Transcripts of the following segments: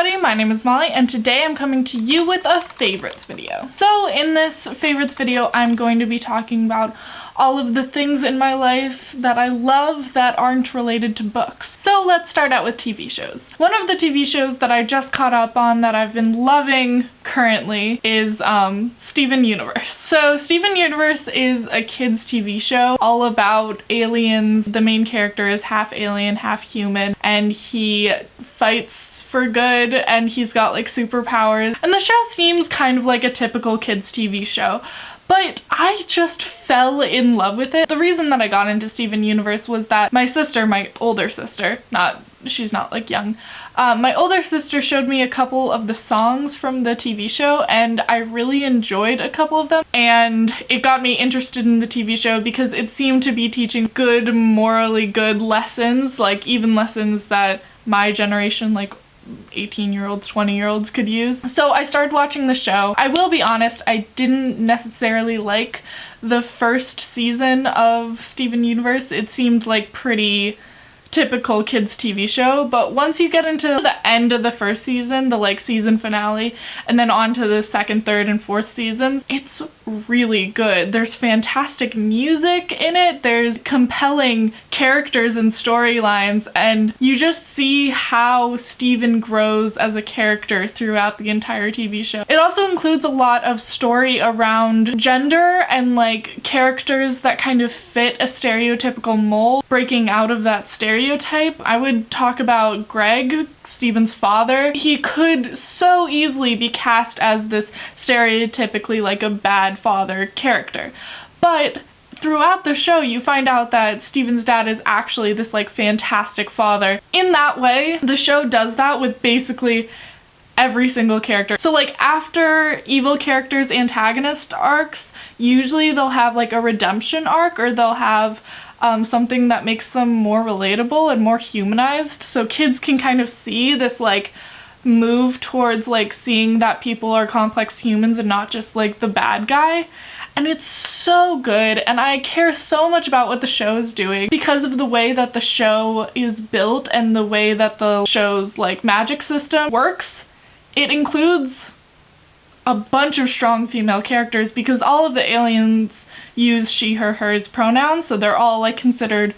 everybody, my name is Molly and today I'm coming to you with a favorites video. So in this favorites video I'm going to be talking about all of the things in my life that I love that aren't related to books. So let's start out with TV shows. One of the TV shows that I just caught up on that I've been loving currently is Steven Universe. So Steven Universe is a kids TV show all about aliens. The main character is half alien, half human, and he fights for good and he's got like superpowers. And the show seems kind of like a typical kids TV show, but I just fell in love with it. The reason that I got into Steven Universe was that my sister, my older sister, she's not like young, my older sister showed me a couple of the songs from the TV show and I really enjoyed a couple of them, and it got me interested in the TV show because it seemed to be teaching good, morally good lessons, like even lessons that my generation, like 18-year-olds, 20-year-olds could use. So I started watching the show. I will be honest, I didn't necessarily like the first season of Steven Universe. It seemed like pretty typical kids TV show, but once you get into the end of the first season, the like season finale, and then on to the second, third, and fourth seasons, it's really good. There's fantastic music in it, there's compelling characters and storylines, and you just see how Steven grows as a character throughout the entire TV show. It also includes a lot of story around gender and like characters that kind of fit a stereotypical mold, breaking out of that stereotype. I would talk about Greg, Steven's father. He could so easily be cast as this stereotypically like a bad father character, but throughout the show you find out that Steven's dad is actually this like fantastic father. In that way, the show does that with basically every single character. So like after evil characters' antagonist arcs, usually they'll have like a redemption arc, or they'll have something that makes them more relatable and more humanized, so kids can kind of see this like move towards like seeing that people are complex humans and not just like the bad guy. And it's so good, and I care so much about what the show is doing because of the way that the show is built and the way that the show's like magic system works. It includes a bunch of strong female characters because all of the aliens use she, her, hers pronouns, so they're all like considered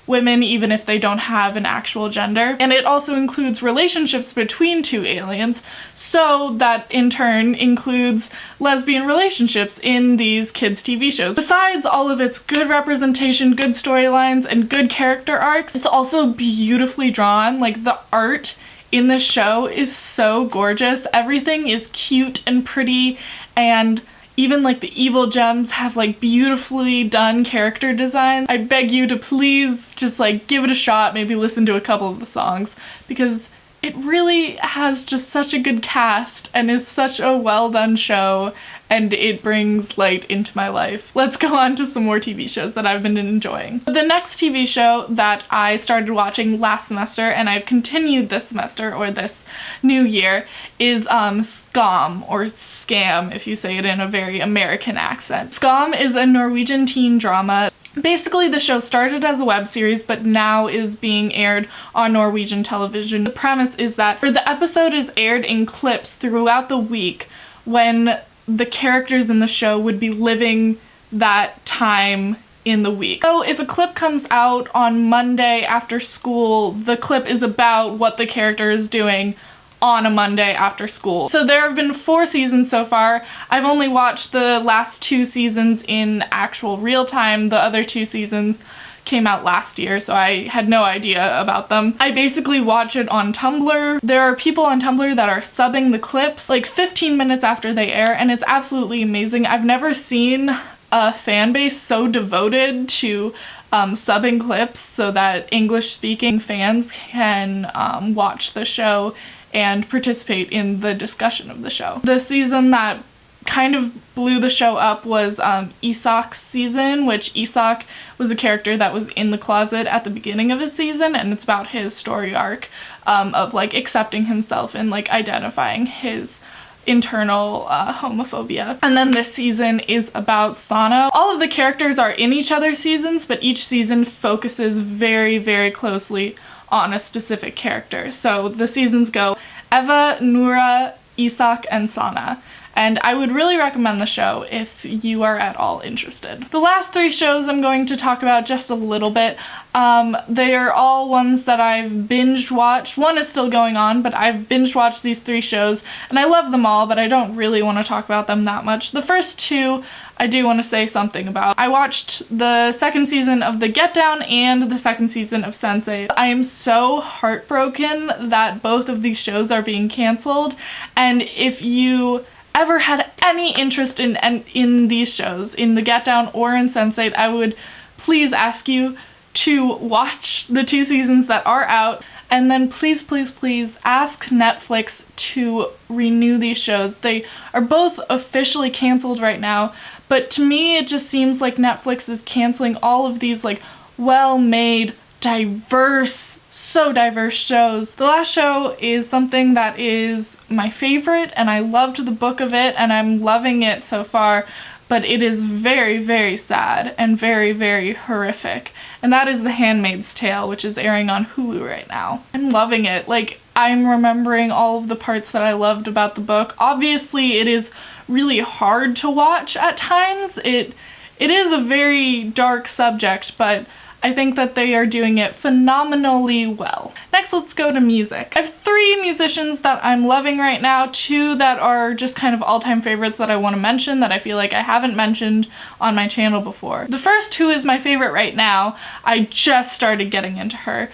women even if they don't have an actual gender. And it also includes relationships between two aliens, so that in turn includes lesbian relationships in these kids TV shows. Besides all of its good representation, good storylines, and good character arcs, it's also beautifully drawn. Like the art in this show is so gorgeous. Everything is cute and pretty, and even like the evil gems have like beautifully done character design. I beg you to please just like give it a shot, maybe listen to a couple of the songs, because it really has just such a good cast and is such a well done show, and it brings light into my life. Let's go on to some more TV shows that I've been enjoying. The next TV show that I started watching last semester and I've continued this semester, or this new year, is Skam, or Scam if you say it in a very American accent. Skam is a Norwegian teen drama. Basically, the show started as a web series, but now is being aired on Norwegian television. The premise is that, or the episode is aired in clips throughout the week when the characters in the show would be living that time in the week. So if a clip comes out on Monday after school, the clip is about what the character is doing on a Monday after school. So there have been 4 seasons so far. I've only watched the last 2 seasons in actual real time. The other 2 seasons came out last year, so I had no idea about them. I basically watch it on Tumblr. There are people on Tumblr that are subbing the clips like 15 minutes after they air, and it's absolutely amazing. I've never seen a fan base so devoted to subbing clips so that English-speaking fans can watch the show and participate in the discussion of the show. The season that kind of blew the show up was Isak's season, which Isak was a character that was in the closet at the beginning of his season, and it's about his story arc of like accepting himself and like identifying his internal homophobia. And then this season is about Sana. All of the characters are in each other's seasons, but each season focuses very, very closely on a specific character. So the seasons go Eva, Noura, Isak, and Sana. And I would really recommend the show if you are at all interested. The last 3 shows I'm going to talk about just a little bit. They are all ones that I've binge watched. One is still going on, but I've binge watched these 3 shows, and I love them all, but I don't really want to talk about them that much. The first 2 I do want to say something about. I watched the 2nd season of The Get Down and the 2nd season of Sense8. I am so heartbroken that both of these shows are being canceled, and if you ever had any interest in these shows, in The Get Down or in Sense8, I would please ask you to watch the 2 seasons that are out, and then please, please, please ask Netflix to renew these shows. They are both officially canceled right now, but to me it just seems like Netflix is canceling all of these like well-made, diverse, so diverse shows. The last show is something that is my favorite, and I loved the book of it and I'm loving it so far, but it is very, very sad and very, very horrific. And that is The Handmaid's Tale, which is airing on Hulu right now. I'm loving it. Like, I'm remembering all of the parts that I loved about the book. Obviously, it is really hard to watch at times. It is a very dark subject, but I think that they are doing it phenomenally well. Next, let's go to music. I have 3 musicians that I'm loving right now, 2 that are just kind of all-time favorites that I want to mention that I feel like I haven't mentioned on my channel before. The first, who is my favorite right now, I just started getting into her,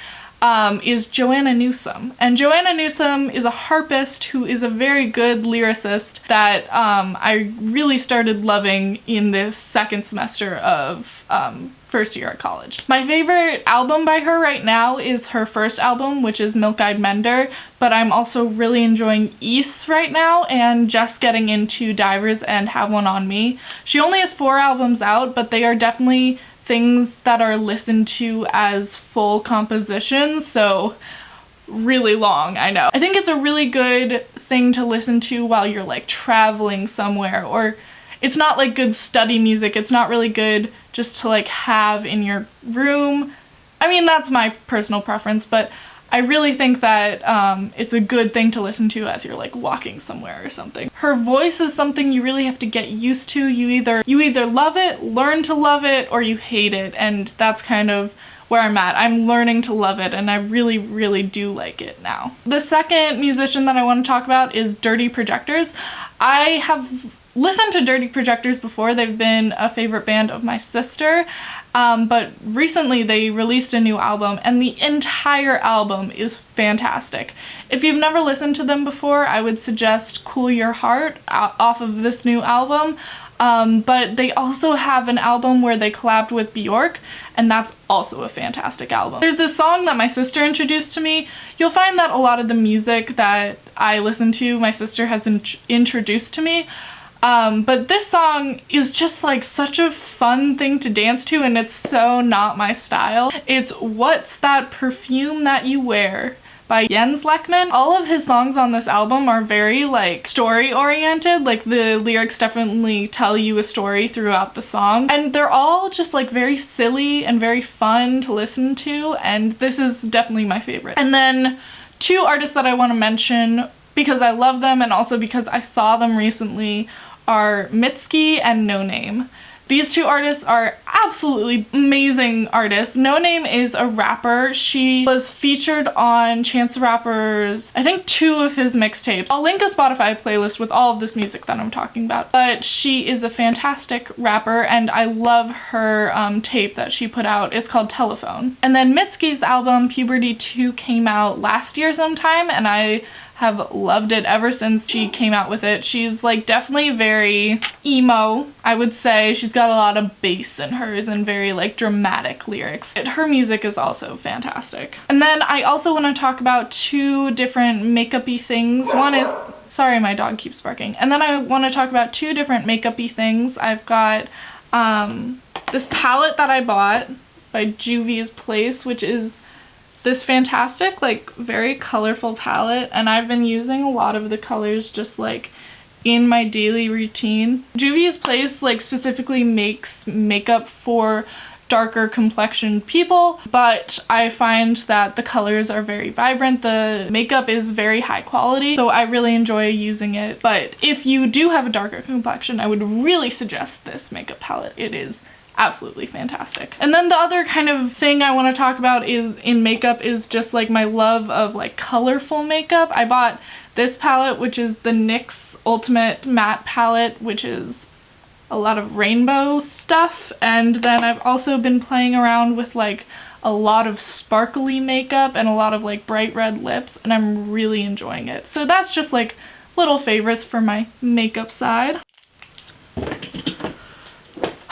is Joanna Newsom. And Joanna Newsom is a harpist who is a very good lyricist that I really started loving in this 2nd semester of first year at college. My favorite album by her right now is her first album, which is Milk-Eyed Mender, but I'm also really enjoying East right now and just getting into Divers and Have One on Me. She only has 4 albums out, but they are definitely things that are listened to as full compositions, so really long, I know. I think it's a really good thing to listen to while you're like traveling somewhere, or it's not like good study music. It's not really good just to like have in your room. I mean, that's my personal preference, but I really think that it's a good thing to listen to as you're like walking somewhere or something. Her voice is something you really have to get used to. You either love it, learn to love it, or you hate it, and that's kind of where I'm at. I'm learning to love it, and I really, really do like it now. The second musician that I want to talk about is Dirty Projectors. I have listened to Dirty Projectors before. They've been a favorite band of my sister, but recently they released a new album, and the entire album is fantastic. If you've never listened to them before, I would suggest Cool Your Heart off of this new album, but they also have an album where they collabed with Bjork, and that's also a fantastic album. There's this song that my sister introduced to me. You'll find that a lot of the music that I listen to, my sister has introduced to me. But this song is just like such a fun thing to dance to, and it's so not my style. It's What's That Perfume That You Wear by Jens Lekman. All of his songs on this album are very like story oriented, like the lyrics definitely tell you a story throughout the song, and they're all just like very silly and very fun to listen to, and this is definitely my favorite. And then 2 artists that I want to mention because I love them and also because I saw them recently are Mitski and No Name. These 2 artists are absolutely amazing artists. No Name is a rapper. She was featured on Chance the Rapper's, I think 2 of his mixtapes. I'll link a Spotify playlist with all of this music that I'm talking about. But she is a fantastic rapper, and I love her tape that she put out. It's called Telephone. And then Mitski's album Puberty 2 came out last year sometime, and I have loved it ever since she came out with it. She's like definitely very emo, I would say. She's got a lot of bass in hers and very like dramatic lyrics. Her music is also fantastic. And then I also want to talk about 2 different makeup-y things. One is, sorry, my dog keeps barking. And then I want to talk about 2 different makeup-y things. I've got this palette that I bought by Juvia's Place, which is this fantastic, like, very colorful palette, and I've been using a lot of the colors just, like, in my daily routine. Juvia's Place, like, specifically makes makeup for darker complexioned people, but I find that the colors are very vibrant. The makeup is very high quality, so I really enjoy using it. But if you do have a darker complexion, I would really suggest this makeup palette. It is absolutely fantastic. And then the other kind of thing I want to talk about is in makeup is just like my love of like colorful makeup. I bought this palette, which is the NYX Ultimate Matte Palette, which is a lot of rainbow stuff, and then I've also been playing around with like a lot of sparkly makeup and a lot of like bright red lips, and I'm really enjoying it. So that's just like little favorites for my makeup side.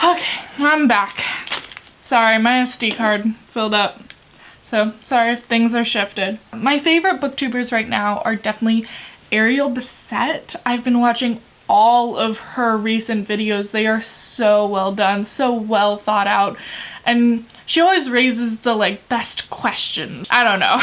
Okay, I'm back. Sorry, my SD card filled up, so sorry if things are shifted. My favorite booktubers right now are definitely Ariel Bissett. I've been watching all of her recent videos. They are so well done, so well thought out, and she always raises the like best questions. I don't know.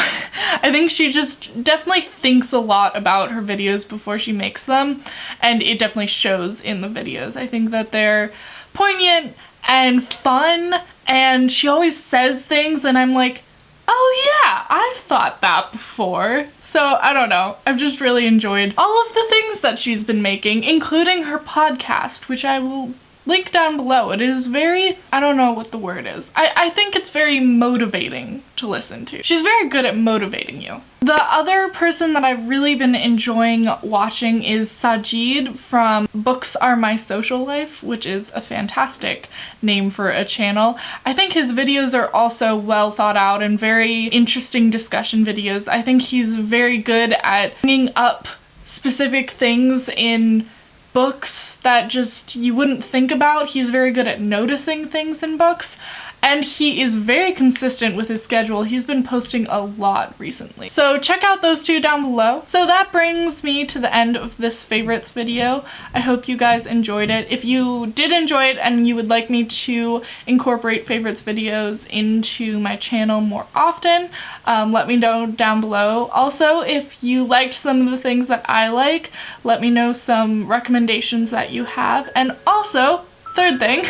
I think she just definitely thinks a lot about her videos before she makes them, and it definitely shows in the videos. I think that they're poignant and fun, and she always says things and I'm like, oh yeah, I've thought that before. So I don't know, I've just really enjoyed all of the things that she's been making, including her podcast, which I will link down below. It is very, I don't know what the word is. I think it's very motivating to listen to. She's very good at motivating you. The other person that I've really been enjoying watching is Sajid from Books Are My Social Life, which is a fantastic name for a channel. I think his videos are also well thought out and very interesting discussion videos. I think he's very good at bringing up specific things in books that just you wouldn't think about. He's very good at noticing things in books, and he is very consistent with his schedule. He's been posting a lot recently. So check out those two down below. So that brings me to the end of this favorites video. I hope you guys enjoyed it. If you did enjoy it and you would like me to incorporate favorites videos into my channel more often, let me know down below. Also, if you liked some of the things that I like, let me know some recommendations that you have. And also, third thing,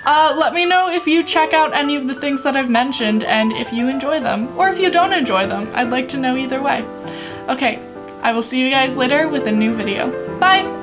let me know if you check out any of the things that I've mentioned and if you enjoy them, or if you don't enjoy them. I'd like to know either way. Okay, I will see you guys later with a new video. Bye!